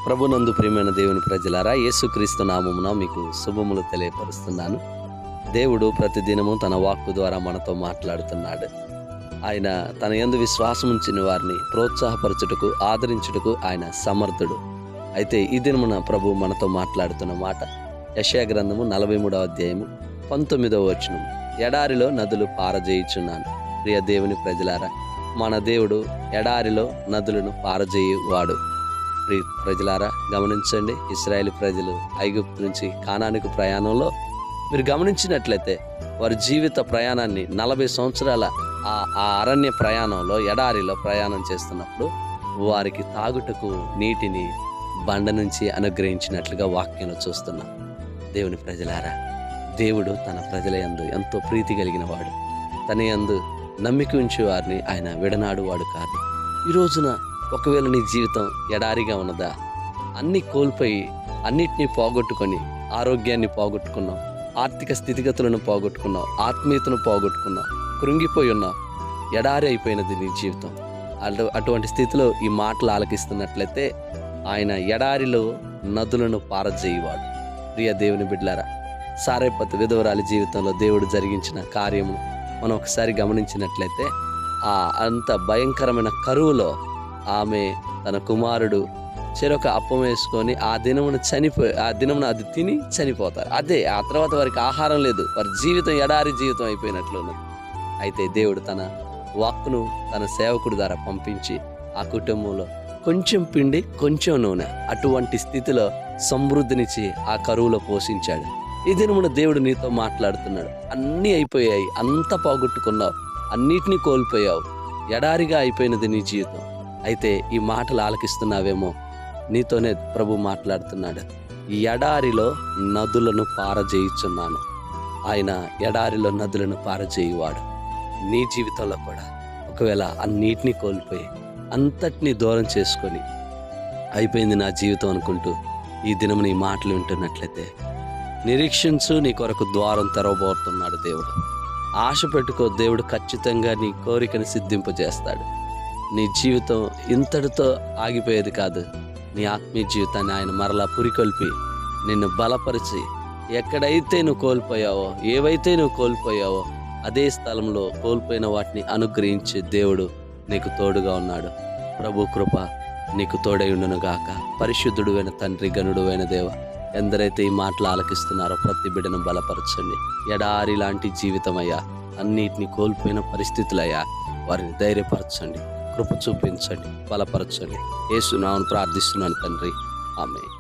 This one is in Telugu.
ప్రభునందు ప్రియమైన దేవుని ప్రజలారా, యేసుక్రీస్తు నామమున మీకు శుభములు తెలియపరుస్తున్నాను. దేవుడు ప్రతిదినము తన వాక్కు ద్వారా మనతో మాట్లాడుతున్నాడు. ఆయన తన యందు విశ్వాసం ఉంచిన వారిని ప్రోత్సాహపరచుటకు, ఆదరించుటకు ఆయన సమర్థుడు. అయితే ఈ దినమున ప్రభు మనతో మాట్లాడుతున్న మాట యెషయా గ్రంథము 43వ అధ్యాయము 19వ వచనం. ఎడారిలో నదులు పారజేయుచున్నాను. ప్రియ దేవుని ప్రజలారా, మన దేవుడు ఎడారిలో నదులను పారజేయువాడు. ప్రజలారా గమనించండి, ఇశ్రాయేలు ప్రజలు ఐగుప్తు నుంచి కానానుకు ప్రయాణంలో మీరు గమనించినట్లయితే వారి జీవిత ప్రయాణాన్ని 40 సంవత్సరాల ఆ అరణ్య ప్రయాణంలో ఎడారిలో ప్రయాణం చేస్తున్నప్పుడు వారికి తాగుటకు నీటిని బండ నుంచి అనుగ్రహించినట్లుగా వాక్యంలో చూస్తున్నాం. దేవుని ప్రజలారా, దేవుడు తన ప్రజల యందు ఎంతో ప్రీతి కలిగిన వాడు. తన యందు నమ్మిక ఉంచే వారిని ఆయన విడనాడు వాడు కాదు. ఈ రోజున ఒకవేళ నీ జీవితం ఎడారిగా ఉన్నదా, అన్ని కోల్పోయి అన్నిటినీ పోగొట్టుకొని ఆరోగ్యాన్ని పోగొట్టుకున్నావు, ఆర్థిక స్థితిగతులను పోగొట్టుకున్నావు, ఆత్మీయతను పోగొట్టుకున్నావు, కృంగిపోయి ఉన్నావు, ఎడారి అయిపోయినది నీ జీవితం. అటువంటి స్థితిలో ఈ మాటలు ఆలకిస్తున్నట్లయితే ఆయన ఎడారిలో నదులను పారజేయువాడు. ప్రియ దేవుని బిడ్డలారా, సారెపతు విధవరాలి జీవితంలో దేవుడు జరిగించిన కార్యము మనం ఒకసారి గమనించినట్లయితే అంత భయంకరమైన కరువులో ఆమె తన కుమారుడు చెరొక అప్పం వేసుకొని ఆ దినమున అది తిని చనిపోతారు. ఆ తర్వాత వారికి ఆహారం లేదు. వారి జీవితం ఎడారి జీవితం అయిపోయినట్లున్నది. అయితే దేవుడు తన వాక్కును తన సేవకుడి ద్వారా పంపించి ఆ కుటుంబంలో కొంచెం పిండి కొంచెం నూనె అటువంటి స్థితిలో సమృద్ధినిచ్చి ఆ కరువులో పోషించాడు. ఈ దినమున దేవుడు నీతో మాట్లాడుతున్నాడు. అన్నీ అయిపోయాయి, అంతా పోగొట్టుకున్నావు, అన్నిటినీ కోల్పోయావు, ఎడారిగా అయిపోయినది నీ జీవితం. అయితే ఈ మాటలు ఆలకిస్తున్నావేమో, నీతోనే ప్రభు మాట్లాడుతున్నాడు. ఈ ఎడారిలో నదులను పారజేయుచున్నాను. ఆయన ఎడారిలో నదులను పారజేయువాడు. నీ జీవితంలో కూడా ఒకవేళ అన్నిటినీ కోల్పోయి అంతటినీ దూరం చేసుకొని అయిపోయింది నా జీవితం అనుకుంటూ ఈ దినం నీ మాటలు వింటున్నట్లయితే నిరీక్షించు, నీ కొరకు ద్వారం తెరవబోతున్నాడు దేవుడు. ఆశ పెట్టుకో, దేవుడు ఖచ్చితంగా నీ కోరికను సిద్ధింపజేస్తాడు. నీ జీవితం ఇంతటితో ఆగిపోయేది కాదు. నీ ఆత్మీయ జీవితాన్ని ఆయన మరలా పురికొల్పి నిన్ను బలపరిచి ఎక్కడైతే నువ్వు కోల్పోయావో, ఏవైతే నువ్వు కోల్పోయావో అదే స్థలంలో కోల్పోయిన వాటిని అనుగ్రహించే దేవుడు నీకు తోడుగా ఉన్నాడు. ప్రభు కృప నీకు తోడై ఉండును గాక. పరిశుద్ధుడు అయిన తండ్రి, గనుడు అయిన దేవ, ఎందరైతే ఈ మాటలు ఆలకిస్తున్నారో ప్రతి బిడ్డను బలపరచండి. ఎడారి లాంటి జీవితం అయ్యా, అన్నిటినీ కోల్పోయిన పరిస్థితులయ్యా, వారిని ధైర్యపరచండి, కృప చూపించండి, బలపరచండి. యేసు నామమున ప్రార్థిస్తున్నాను తండ్రి, ఆమేన్.